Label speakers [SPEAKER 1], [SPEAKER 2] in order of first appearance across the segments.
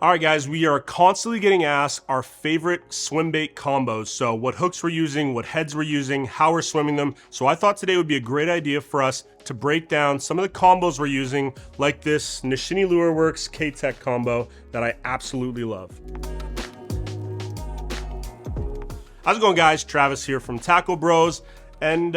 [SPEAKER 1] All right, guys, we are constantly getting asked our favorite swim bait combos. So what hooks we're using, what heads we're using, how we're swimming them. So I thought today would be a great idea for us to break down some of the combos we're using, like this Nishine Lure Works Keitech combo that I absolutely love. How's it going, guys? Travis here from Tackle Bros, and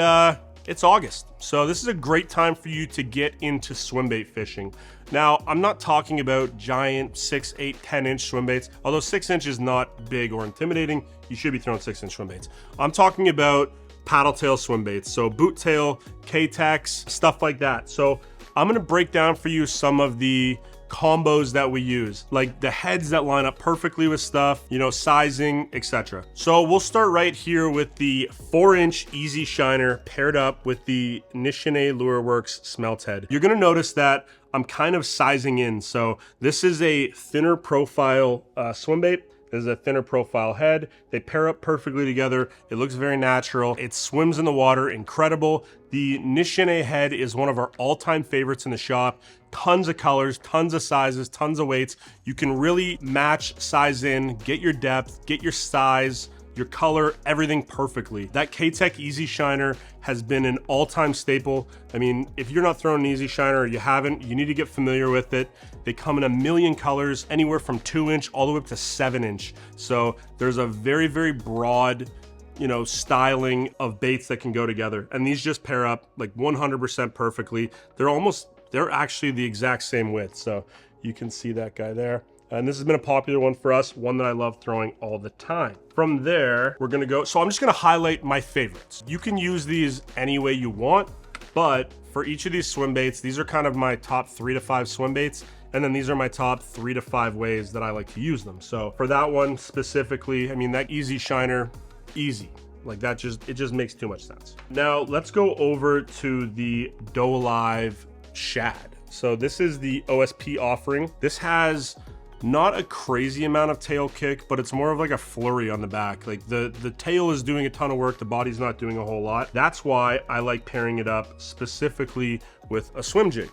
[SPEAKER 1] it's August. So this is a great time for you to get into swim bait fishing. Now, I'm not talking about giant 6, 8, 10-inch swim baits. Although 6 inch is not big or intimidating, you should be throwing 6-inch swim baits. I'm talking about paddle tail swim baits. So boot tail, Keitechs, stuff like that. So I'm gonna break down for you some of the combos that we use, like the heads that line up perfectly with stuff, you know, sizing, etc. So we'll start right here with the 4-inch Easy Shiner paired up with the Nishine Lure Works Smelt head. You're gonna notice that I'm kind of sizing in. So this is a thinner profile swim bait. This is a thinner profile head. They pair up perfectly together. It looks very natural. It swims in the water, incredible. The Nishine head is one of our all-time favorites in the shop. Tons of colors, tons of sizes, tons of weights. You can really match, size in, get your depth, get your size, your color, everything perfectly. That Keitech Easy Shiner has been an all-time staple. I mean, if you're not throwing an Easy Shiner or you haven't, you need to get familiar with it. They come in a million colors, anywhere from 2-inch all the way up to 7-inch. So there's a very, very broad, you know, styling of baits that can go together. And these just pair up like 100% perfectly. They're actually the exact same width. So you can see that guy there. And this has been a popular one for us, one that I love throwing all the time. From there, we're gonna go, so I'm just gonna highlight my favorites. You can use these any way you want, but for each of these swim baits, these are kind of my top 3 to 5 swim baits. And then these are my top 3 to 5 ways that I like to use them. So for that one specifically, I mean, that Easy Shiner, easy. Like that it just makes too much sense. Now let's go over to the DoLive Shad. So this is the O.S.P offering. This has not a crazy amount of tail kick, but it's more of like a flurry on the back. Like the tail is doing a ton of work, the body's not doing a whole lot. That's why I like pairing it up specifically with a swim jig.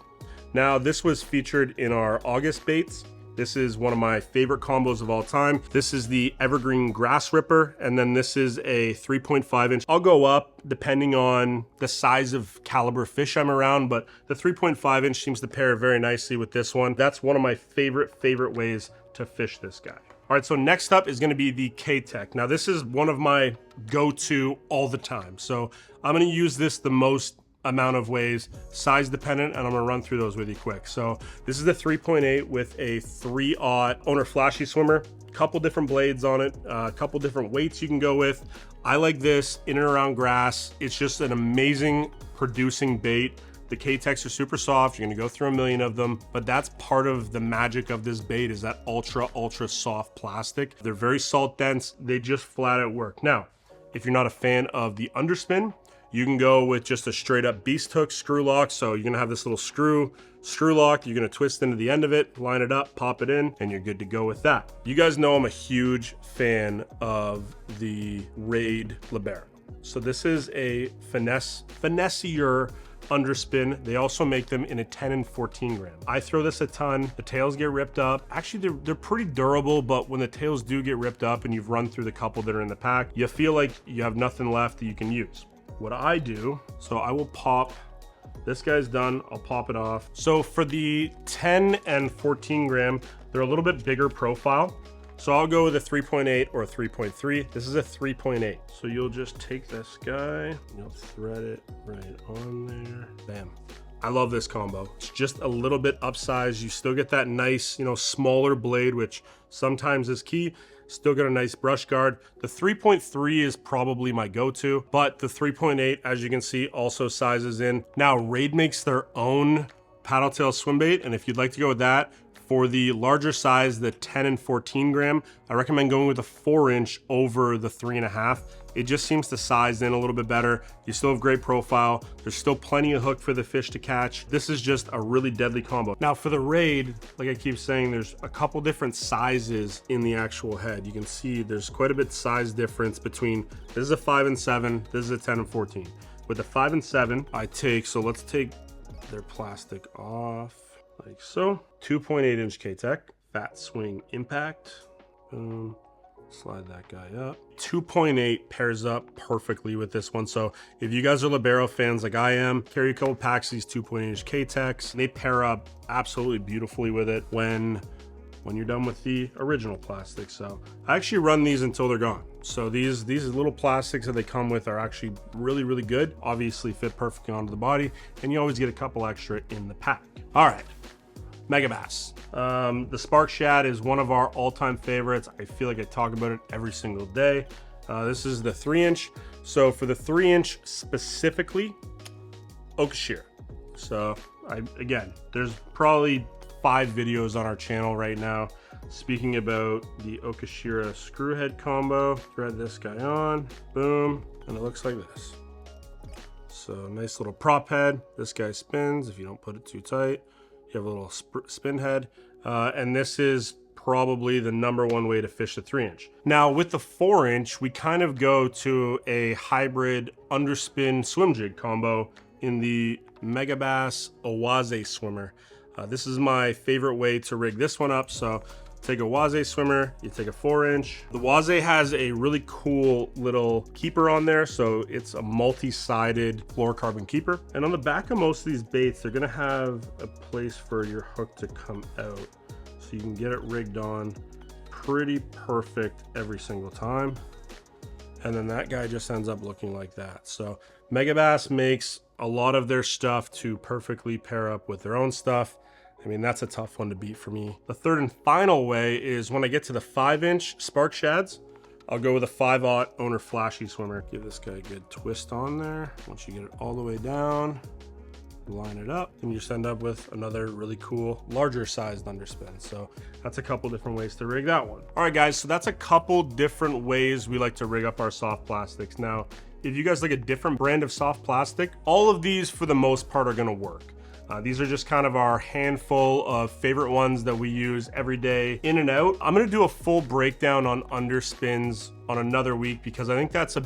[SPEAKER 1] Now this was featured in our August baits. This is one of my favorite combos of all time. This is the Evergreen Grass Ripper, and then this is a 3.5-inch. I'll go up depending on the size of caliber fish I'm around, but the 3.5-inch seems to pair very nicely with this one. That's one of my favorite ways to fish this guy. All right, so next up is gonna be the Keitech. Now this is one of my go-to all the time. So I'm gonna use this the most amount of ways, size dependent, and I'm gonna run through those with you quick. So this is the 3.8 with a 3/0 owner flashy swimmer, couple different blades on it, a couple different weights you can go with. I like this in and around grass. It's just an amazing producing bait. The Keitechs are super soft. You're gonna go through a million of them, but that's part of the magic of this bait is that ultra soft plastic. They're very salt dense. They just flat out work. Now, if you're not a fan of the underspin, you can go with just a straight up beast hook screw lock. So you're gonna have this little screw lock. You're gonna twist into the end of it, line it up, pop it in, and you're good to go with that. You guys know I'm a huge fan of the Raid Libero. So this is a finessier underspin. They also make them in a 10 and 14 gram. I throw this a ton. The tails get ripped up. Actually, they're pretty durable, but when the tails do get ripped up and you've run through the couple that are in the pack, you feel like you have nothing left that you can use. What I do, so I will pop, this guy's done, I'll pop it off. So for the 10 and 14 gram, they're a little bit bigger profile. So I'll go with a 3.8 or a 3.3. This is a 3.8. So you'll just take this guy, you'll thread it right on there, bam. I love this combo. It's just a little bit upsized. You still get that nice, you know, smaller blade, which sometimes is key. Still got a nice brush guard. The 3.3 is probably my go-to, but the 3.8, as you can see, also sizes in. Now, Raid makes their own paddle tail swim bait, and if you'd like to go with that, for the larger size, the 10 and 14 gram, I recommend going with a 4-inch over the 3.5. It just seems to size in a little bit better. You still have great profile. There's still plenty of hook for the fish to catch. This is just a really deadly combo. Now for the Raid, like I keep saying, there's a couple different sizes in the actual head. You can see there's quite a bit size difference between, this is a 5 and 7, this is a 10 and 14. With the 5 and 7, so let's take their plastic off, like so. 2.8-inch Keitech, fat swing impact. Boom. Slide that guy up. 2.8 pairs up perfectly with this one. So if you guys are Libero fans like I am, carry a couple packs of these 2.8-inch Keitechs. They pair up absolutely beautifully with it when you're done with the original plastic. So I actually run these until they're gone. So these little plastics that they come with are actually really, really good. Obviously fit perfectly onto the body, and you always get a couple extra in the pack. All right. Megabass. The Spark Shad is one of our all-time favorites. I feel like I talk about it every single day. This is the 3-inch. So for the 3-inch specifically, Okashira. So again, there's probably 5 videos on our channel right now speaking about the Okashira Screwhead combo. Thread this guy on, boom, and it looks like this. So nice little prop head. This guy spins if you don't put it too tight. You have a little spin head, and this is probably the #1 way to fish the 3-inch. Now with the 4-inch, we kind of go to a hybrid underspin swim jig combo in the Megabass Uoze swimmer. This is my favorite way to rig this one up. So take a Uoze swimmer, you take a 4-inch. The Uoze has a really cool little keeper on there. So it's a multi-sided fluorocarbon keeper. And on the back of most of these baits, they're gonna have a place for your hook to come out. So you can get it rigged on pretty perfect every single time. And then that guy just ends up looking like that. So Megabass makes a lot of their stuff to perfectly pair up with their own stuff. I mean, that's a tough one to beat for me. The third and final way is when I get to the 5-inch Spark Shads, I'll go with a 5/0 owner flashy swimmer. Give this guy a good twist on there. Once you get it all the way down, line it up, and you just end up with another really cool, larger sized underspin. So that's a couple different ways to rig that one. All right, guys, so that's a couple different ways we like to rig up our soft plastics. Now, if you guys like a different brand of soft plastic, all of these for the most part are gonna work. These are just kind of our handful of favorite ones that we use every day in and out. I'm gonna do a full breakdown on underspins on another week because I think that's a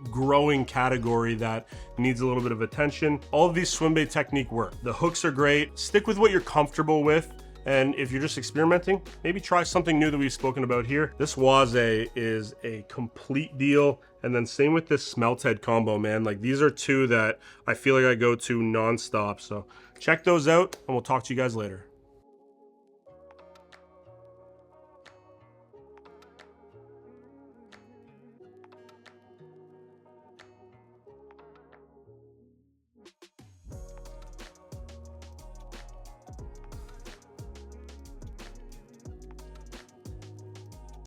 [SPEAKER 1] growing category that needs a little bit of attention. All of these swim bait technique work. The hooks are great. Stick with what you're comfortable with. And if you're just experimenting, maybe try something new that we've spoken about here. This Uoze is a complete deal. And then same with this Smelt head combo, man. Like these are two that I feel like I go to nonstop. So check those out and we'll talk to you guys later.